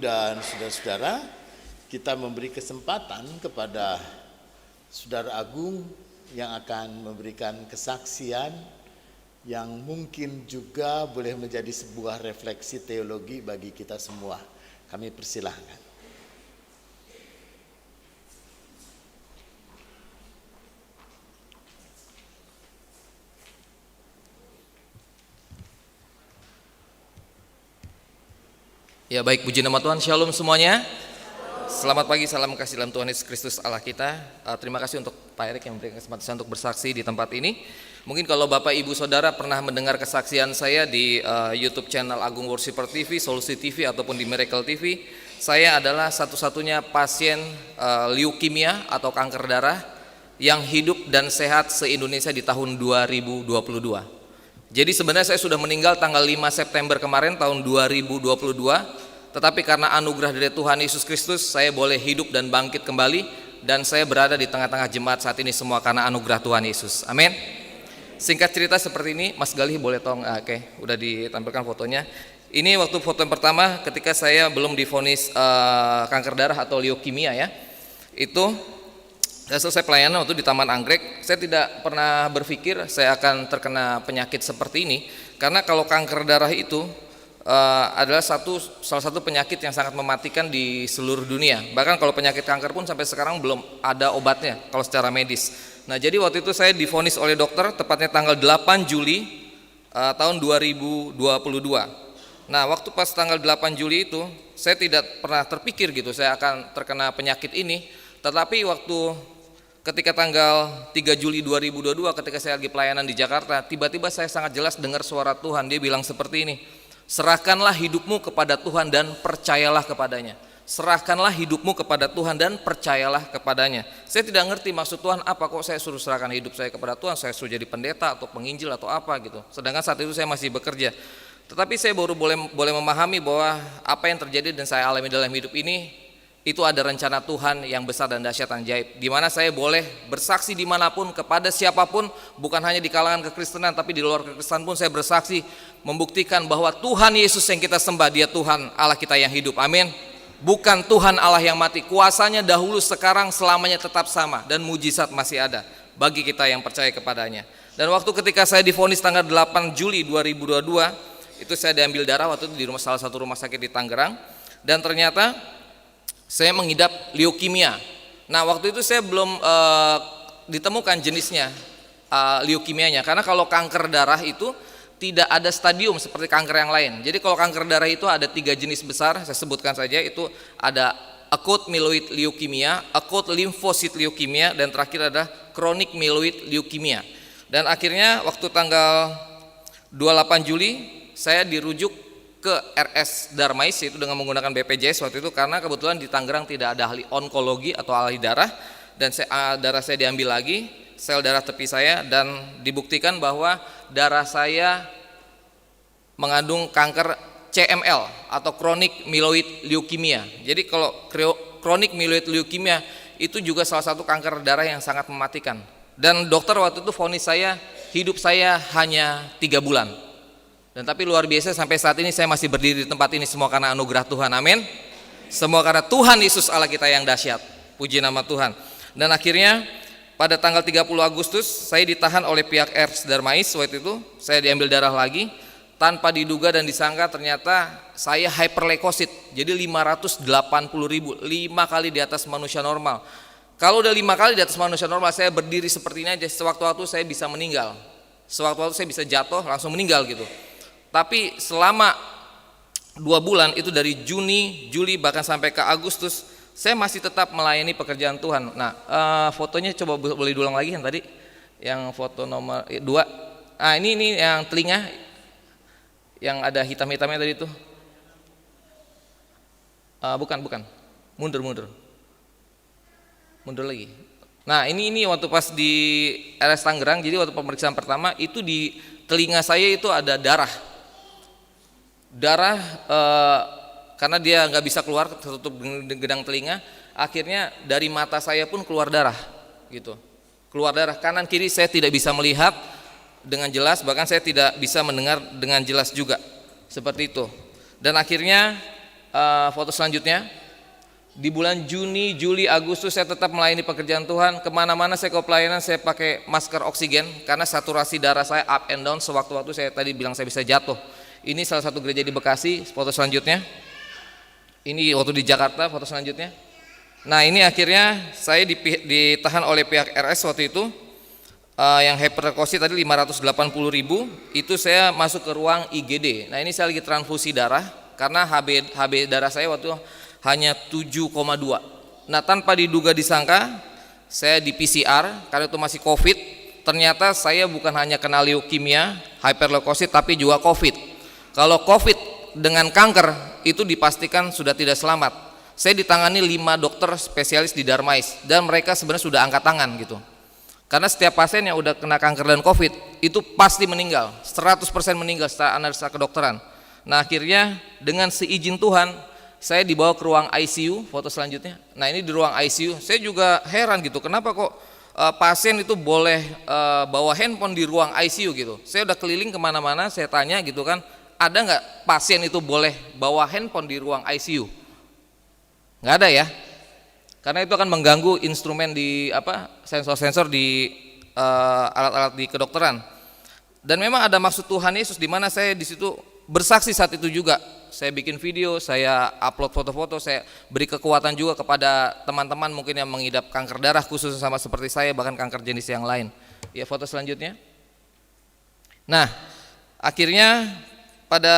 dan saudara-saudara, kita memberi kesempatan kepada Saudara Agung yang akan memberikan kesaksian yang mungkin juga boleh menjadi sebuah refleksi teologi bagi kita semua. Kami persilahkan. Ya baik, puji nama Tuhan, shalom semuanya. Selamat pagi, salam kasih dalam Tuhan Yesus Kristus Allah kita. Terima kasih untuk Pak Erik yang memberikan kesempatan untuk bersaksi di tempat ini. Mungkin kalau Bapak Ibu Saudara pernah mendengar kesaksian saya di YouTube channel Agung Worshiper TV, Solusi TV ataupun di Miracle TV, saya adalah satu-satunya pasien leukemia atau kanker darah yang hidup dan sehat se-Indonesia di tahun 2022. Jadi sebenarnya saya sudah meninggal tanggal 5 September kemarin tahun 2022, tetapi karena anugerah dari Tuhan Yesus Kristus saya boleh hidup dan bangkit kembali, dan saya berada di tengah-tengah jemaat saat ini semua karena anugerah Tuhan Yesus. Amin. Singkat cerita seperti ini, Mas Galih boleh tolong, oke, udah ditampilkan fotonya. Ini waktu foto yang pertama ketika saya belum divonis kanker darah atau leukemia ya. Itu saya selesai pelayanan waktu di Taman Anggrek. Saya tidak pernah berpikir saya akan terkena penyakit seperti ini, karena kalau kanker darah itu adalah salah satu penyakit yang sangat mematikan di seluruh dunia. Bahkan kalau penyakit kanker pun sampai sekarang belum ada obatnya kalau secara medis. Nah, jadi waktu itu saya divonis oleh dokter tepatnya tanggal 8 Juli tahun 2022. Nah, waktu pas tanggal 8 Juli itu saya tidak pernah terpikir gitu saya akan terkena penyakit ini. Tetapi waktu ketika tanggal 3 Juli 2022 ketika saya lagi pelayanan di Jakarta, tiba-tiba saya sangat jelas dengar suara Tuhan. Dia bilang seperti ini, serahkanlah hidupmu kepada Tuhan dan percayalah kepadanya. Serahkanlah hidupmu kepada Tuhan dan percayalah kepadanya. Saya tidak ngerti maksud Tuhan apa, kok saya suruh serahkan hidup saya kepada Tuhan, saya suruh jadi pendeta atau penginjil atau apa gitu. Sedangkan saat itu saya masih bekerja. Tetapi saya baru boleh memahami bahwa apa yang terjadi dan saya alami dalam hidup ini, itu ada rencana Tuhan yang besar dan dahsyat ajaib, di mana saya boleh bersaksi dimanapun kepada siapapun, bukan hanya di kalangan kekristenan tapi di luar kekristenan pun saya bersaksi, membuktikan bahwa Tuhan Yesus yang kita sembah, dia Tuhan Allah kita yang hidup. Amin. Bukan Tuhan Allah yang mati. Kuasanya dahulu, sekarang, selamanya tetap sama, dan mujizat masih ada bagi kita yang percaya kepadanya. Dan waktu ketika saya divonis tanggal 8 Juli 2022, itu saya diambil darah waktu itu di salah satu rumah sakit di Tangerang, dan ternyata saya mengidap leukemia. Nah, waktu itu saya belum ditemukan jenisnya leukemianya, karena kalau kanker darah itu tidak ada stadium seperti kanker yang lain. Jadi kalau kanker darah itu ada 3 jenis besar, saya sebutkan saja, itu ada acute myeloid leukemia, acute lymphocyte leukemia, dan terakhir ada chronic myeloid leukemia. Dan akhirnya waktu tanggal 28 Juli saya dirujuk ke RS Darmais, itu dengan menggunakan BPJS waktu itu, karena kebetulan di Tangerang tidak ada ahli onkologi atau ahli darah, dan darah saya diambil lagi, sel darah tepi saya, dan dibuktikan bahwa darah saya mengandung kanker CML atau chronic myeloid leukemia. Jadi kalau chronic myeloid leukemia itu juga salah satu kanker darah yang sangat mematikan, dan dokter waktu itu vonis saya, hidup saya hanya 3 bulan. Dan tapi luar biasa, sampai saat ini saya masih berdiri di tempat ini semua karena anugerah Tuhan. Amin. Semua karena Tuhan Yesus Allah kita yang dahsyat. Puji nama Tuhan. Dan akhirnya pada tanggal 30 Agustus saya ditahan oleh pihak RS Darmais. Waktu itu saya diambil darah lagi tanpa diduga dan disangka ternyata saya hyperleukosit. Jadi 580.000, 5 kali di atas manusia normal. Kalau udah 5 kali di atas manusia normal, saya berdiri seperti ini aja, sewaktu-waktu saya bisa meninggal. Sewaktu-waktu saya bisa jatuh langsung meninggal gitu. Tapi selama 2 bulan itu, dari Juni, Juli, bahkan sampai ke Agustus, saya masih tetap melayani pekerjaan Tuhan. Nah, fotonya coba boleh diulang lagi yang tadi, yang foto nomor 2. Nah, ini yang telinga, yang ada hitam-hitamnya tadi itu. Bukan, mundur lagi. Nah, ini waktu pas di RS Tangerang, jadi waktu pemeriksaan pertama itu di telinga saya itu ada darah, karena dia nggak bisa keluar, tertutup gedang telinga. Akhirnya dari mata saya pun keluar darah, gitu. Keluar darah kanan kiri, saya tidak bisa melihat dengan jelas, bahkan saya tidak bisa mendengar dengan jelas juga, seperti itu. Dan akhirnya foto selanjutnya. Di bulan Juni, Juli, Agustus saya tetap melayani pekerjaan Tuhan. Kemana-mana saya ke pelayanan saya pakai masker oksigen karena saturasi darah saya up and down. Sewaktu-waktu saya tadi bilang saya bisa jatuh. Ini salah satu gereja di Bekasi. Foto selanjutnya. Ini waktu di Jakarta. Foto selanjutnya. Nah ini akhirnya saya ditahan oleh pihak RS waktu itu. Yang hiperkosi tadi 580.000. Itu saya masuk ke ruang IGD. Nah ini saya lagi transfusi darah karena HB darah saya waktu itu hanya 7,2. Nah tanpa diduga disangka saya di PCR karena itu masih COVID. Ternyata saya bukan hanya kena leukemia, hyperleukosit, tapi juga COVID. Kalau COVID dengan kanker itu dipastikan sudah tidak selamat. Saya ditangani 5 dokter spesialis di Darmais dan mereka sebenarnya sudah angkat tangan gitu. Karena setiap pasien yang udah kena kanker dan COVID itu pasti meninggal, 100% meninggal secara analisa kedokteran. Nah akhirnya dengan seizin Tuhan saya dibawa ke ruang ICU. Foto selanjutnya. Nah ini di ruang ICU saya juga heran gitu, kenapa kok pasien itu boleh bawa handphone di ruang ICU gitu. Saya udah keliling kemana-mana, saya tanya gitu kan, ada nggak pasien itu boleh bawa handphone di ruang ICU? Nggak ada ya, karena itu akan mengganggu instrumen di sensor-sensor di alat-alat di kedokteran. Dan memang ada maksud Tuhan Yesus di mana saya di situ bersaksi saat itu juga. Saya bikin video, saya upload foto-foto, saya beri kekuatan juga kepada teman-teman mungkin yang mengidap kanker darah khusus sama seperti saya, bahkan kanker jenis yang lain. Ya, foto selanjutnya. Nah, akhirnya pada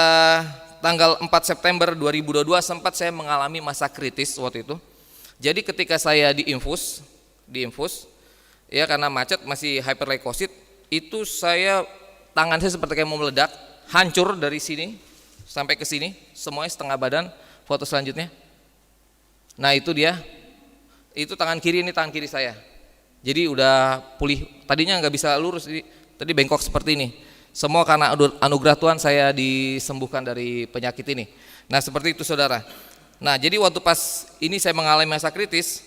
tanggal 4 September 2022 sempat saya mengalami masa kritis waktu itu. Jadi ketika saya diinfus ya karena macet masih hyperleukosit, itu tangan saya seperti kayak mau meledak, hancur dari sini sampai ke sini, semuanya setengah badan. Foto selanjutnya. Nah itu dia, itu tangan kiri, ini tangan kiri saya. Jadi udah pulih, tadinya nggak bisa lurus, tadi bengkok seperti ini. Semua karena anugerah Tuhan saya disembuhkan dari penyakit ini. Nah seperti itu saudara. Nah jadi waktu pas ini saya mengalami masa kritis,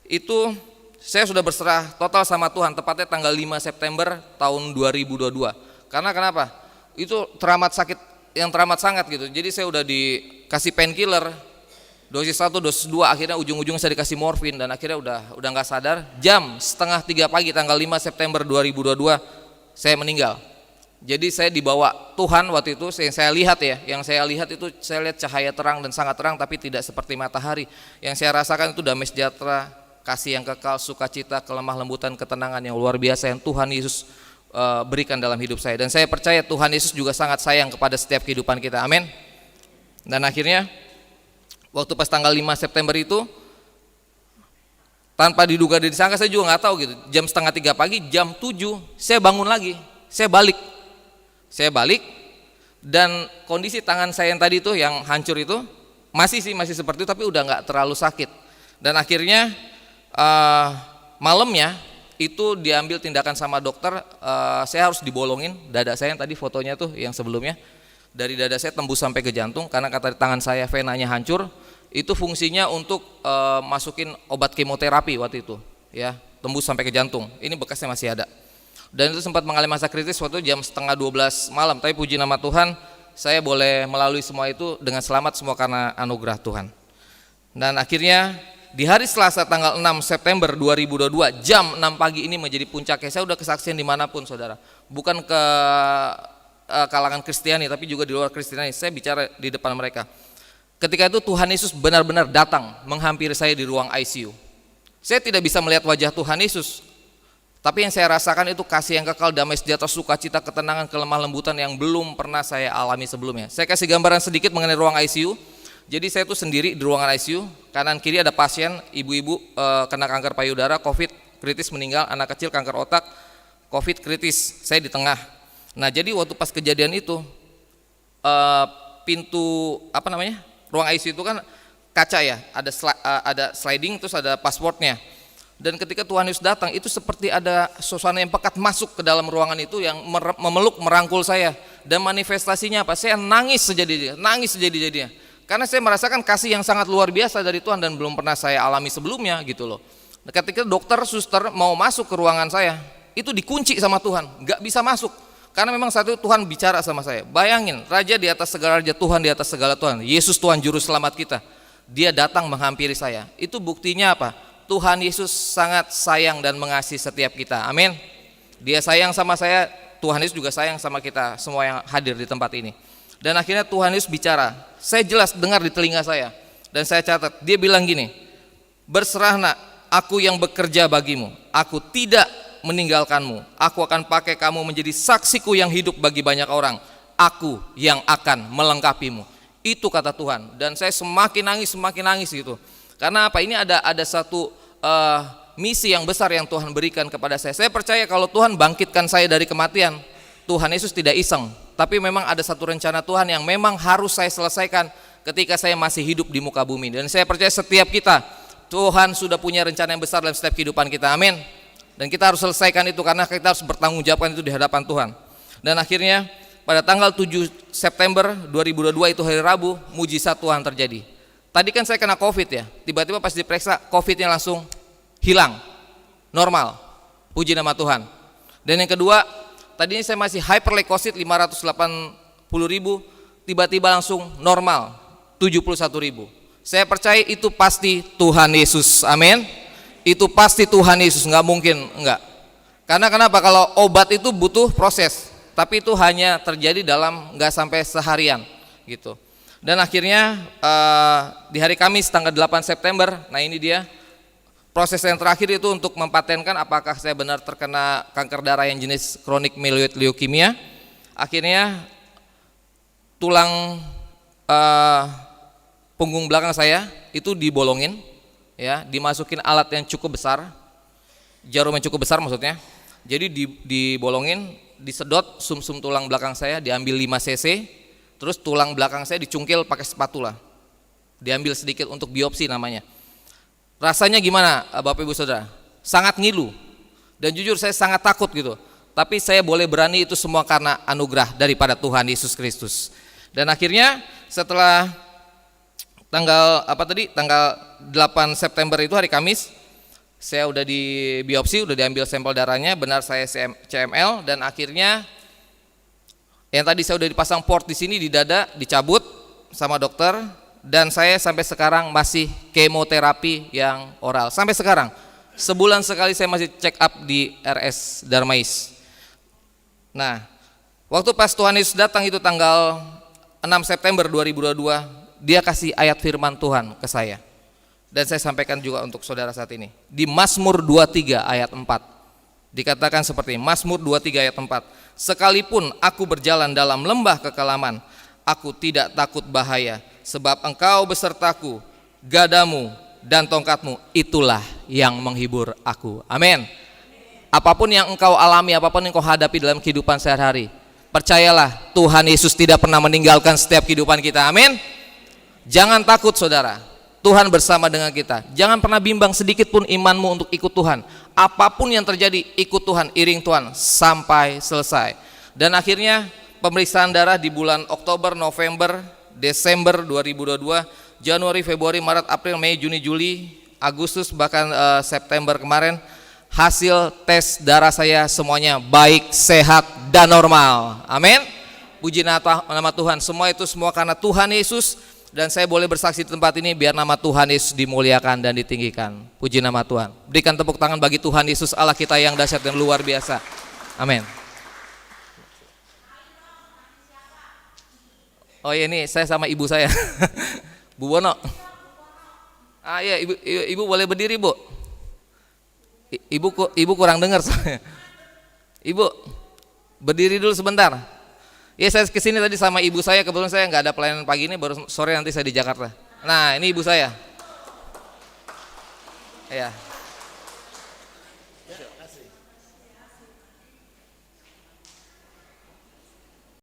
itu saya sudah berserah total sama Tuhan, tepatnya tanggal 5 September tahun 2022. Karena kenapa? Itu teramat sakit, yang teramat sangat gitu. Jadi saya udah dikasih painkiller dosis 1, dosis 2, akhirnya ujung-ujungnya saya dikasih morfin dan akhirnya udah nggak sadar. Jam 2:30 pagi tanggal 5 September 2022 saya meninggal. Jadi saya dibawa Tuhan waktu itu, yang saya lihat itu saya lihat cahaya terang dan sangat terang, tapi tidak seperti matahari. Yang saya rasakan itu damai sejahtera, kasih yang kekal, sukacita, kelemah lembutan, ketenangan yang luar biasa yang Tuhan Yesus berikan dalam hidup saya. Dan saya percaya Tuhan Yesus juga sangat sayang kepada setiap kehidupan kita. Amin. Dan akhirnya waktu pas tanggal 5 September itu tanpa diduga disangka, saya juga nggak tahu gitu, jam 2:30 pagi, jam 7 saya bangun lagi, saya balik dan kondisi tangan saya yang tadi itu yang hancur itu masih seperti itu, tapi udah nggak terlalu sakit. Dan akhirnya malamnya itu diambil tindakan sama dokter, saya harus dibolongin dada saya yang tadi fotonya tuh yang sebelumnya, dari dada saya tembus sampai ke jantung karena kata tangan saya venanya hancur. Itu fungsinya untuk masukin obat kemoterapi waktu itu ya, tembus sampai ke jantung. Ini bekasnya masih ada. Dan itu sempat mengalami masa kritis waktu jam 11:30 malam, tapi puji nama Tuhan saya boleh melalui semua itu dengan selamat, semua karena anugerah Tuhan. Dan akhirnya di hari Selasa tanggal 6 September 2022 jam 6 pagi ini menjadi puncaknya. Saya udah kesaksian dimanapun saudara, bukan ke kalangan Kristiani tapi juga di luar Kristiani. Saya bicara di depan mereka. Ketika itu Tuhan Yesus benar-benar datang menghampiri saya di ruang ICU. Saya tidak bisa melihat wajah Tuhan Yesus, tapi yang saya rasakan itu kasih yang kekal, damai sejahtera, sukacita, ketenangan, kelemah lembutan yang belum pernah saya alami sebelumnya. Saya kasih gambaran sedikit mengenai ruang ICU. Jadi saya tuh sendiri di ruangan ICU, kanan kiri ada pasien, ibu-ibu kena kanker payudara, COVID kritis meninggal, anak kecil kanker otak, COVID kritis, saya di tengah. Nah jadi waktu pas kejadian itu pintu ruang ICU itu kan kaca ya, ada sliding terus ada passwordnya. Dan ketika Tuhan Yesus datang itu seperti ada suasana yang pekat masuk ke dalam ruangan itu yang memeluk, merangkul saya. Dan manifestasinya apa? Saya nangis sejadi-jadinya. Karena saya merasakan kasih yang sangat luar biasa dari Tuhan dan belum pernah saya alami sebelumnya gitu loh. Ketika dokter, suster mau masuk ke ruangan saya, itu dikunci sama Tuhan, nggak bisa masuk. Karena memang saat itu Tuhan bicara sama saya. Bayangin, Raja di atas segala raja, Tuhan di atas segala Tuhan, Yesus Tuhan Juru Selamat kita. Dia datang menghampiri saya. Itu buktinya apa? Tuhan Yesus sangat sayang dan mengasihi setiap kita. Amin. Dia sayang sama saya, Tuhan Yesus juga sayang sama kita semua yang hadir di tempat ini. Dan akhirnya Tuhan Yesus bicara. Saya jelas dengar di telinga saya. Dan saya catat, dia bilang gini, berserah nak, aku yang bekerja bagimu, aku tidak meninggalkanmu, aku akan pakai kamu menjadi saksiku yang hidup bagi banyak orang, aku yang akan melengkapimu. Itu kata Tuhan. Dan saya semakin nangis gitu. Karena apa? Ini ada satu misi yang besar yang Tuhan berikan kepada saya. Saya percaya kalau Tuhan bangkitkan saya dari kematian, Tuhan Yesus tidak iseng, tapi memang ada satu rencana Tuhan yang memang harus saya selesaikan ketika saya masih hidup di muka bumi. Dan saya percaya setiap kita, Tuhan sudah punya rencana yang besar dalam setiap kehidupan kita. Amin. Dan kita harus selesaikan itu karena kita harus bertanggung jawabkan itu di hadapan Tuhan. Dan akhirnya pada tanggal 7 September 2022 itu hari Rabu, mujizat Tuhan terjadi. Tadi kan saya kena COVID ya, tiba-tiba pas diperiksa COVID-nya langsung hilang, normal, puji nama Tuhan. Dan yang kedua, tadinya saya masih hyperleukosit 580.000, tiba-tiba langsung normal 71.000. Saya percaya itu pasti Tuhan Yesus, amin. Itu pasti Tuhan Yesus, nggak mungkin enggak. Karena kenapa? Kalau obat itu butuh proses, tapi itu hanya terjadi dalam nggak sampai seharian gitu. Dan akhirnya di hari Kamis tanggal 8 September, nah ini dia proses yang terakhir itu untuk mempatenkan apakah saya benar terkena kanker darah yang jenis kronik myeloid leukemia. Akhirnya tulang punggung belakang saya itu dibolongin, ya, dimasukin alat yang cukup besar, jarum yang cukup besar maksudnya. Jadi dibolongin, disedot sumsum tulang belakang saya, diambil 5 cc, terus tulang belakang saya dicungkil pakai spatula, diambil sedikit untuk biopsi namanya. Rasanya gimana Bapak Ibu Saudara? Sangat ngilu, dan jujur saya sangat takut gitu. Tapi saya boleh berani itu semua karena anugerah daripada Tuhan Yesus Kristus. Dan akhirnya setelah tanggal 8 September itu hari Kamis, saya udah di biopsi, udah diambil sampel darahnya, benar saya CML. Dan akhirnya yang tadi saya udah dipasang port di sini di dada dicabut sama dokter, dan saya sampai sekarang masih kemoterapi yang oral sampai sekarang. Sebulan sekali saya masih check up di RS Darmais. Nah, waktu pas Tuhan Yesus datang itu tanggal 6 September 2022, dia kasih ayat firman Tuhan ke saya. Dan saya sampaikan juga untuk saudara saat ini. Di Mazmur 23 ayat 4. Dikatakan seperti ini, Mazmur 23 ayat 4. Sekalipun aku berjalan dalam lembah kekelaman, aku tidak takut bahaya, sebab engkau besertaku, gadamu dan tongkatmu, itulah yang menghibur aku. Amin. Apapun yang engkau alami, apapun yang engkau hadapi dalam kehidupan sehari-hari, percayalah Tuhan Yesus tidak pernah meninggalkan setiap kehidupan kita. Amin. Jangan takut saudara, Tuhan bersama dengan kita. Jangan pernah bimbang sedikit pun imanmu untuk ikut Tuhan. Apapun yang terjadi, ikut Tuhan, iring Tuhan sampai selesai. Dan akhirnya pemeriksaan darah di bulan Oktober, November, Desember 2022, Januari, Februari, Maret, April, Mei, Juni, Juli, Agustus, bahkan September kemarin, hasil tes darah saya semuanya baik, sehat, dan normal. Amin. Puji nama Tuhan. Semua karena Tuhan Yesus. Dan saya boleh bersaksi di tempat ini biar nama Tuhan Yesus dimuliakan dan ditinggikan. Puji nama Tuhan. Berikan tepuk tangan bagi Tuhan Yesus Allah kita yang dahsyat dan luar biasa. Amin. Oh iya, ini saya sama ibu saya. Bu Bono. Ah iya, ibu boleh berdiri, Bu. Ibu kurang dengar soalnya. Ibu berdiri dulu sebentar. Ya, saya kesini tadi sama ibu saya, kebetulan saya nggak ada pelayanan pagi ini, baru sore nanti saya di Jakarta. Nah, ini ibu saya. Ya.